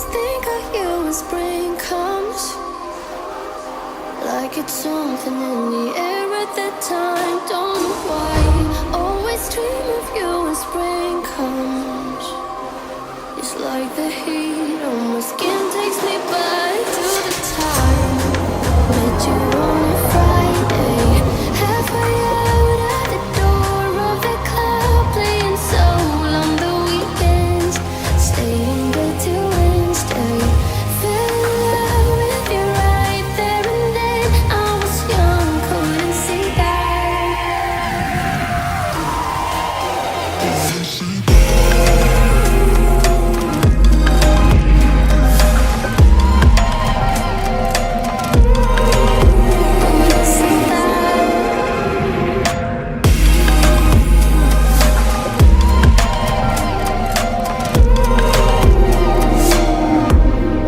always think of you when spring comes, like it's something in the air at that time. Don't know why, always dream of you when spring comes. It's like the heat on my skin takes me back to the time met you on a Friday, halfway out at the door of the club, playing soul on the weekends, staying in bed till Wednesday. Fell in love with you right there and then. I was young, couldn't see that.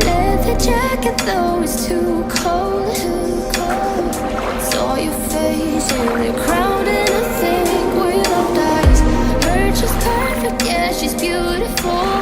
Leather jacket though it's too cold. Saw your face in the crowd and I think we loved eyes. Her just perfect, yeah, she's beautiful.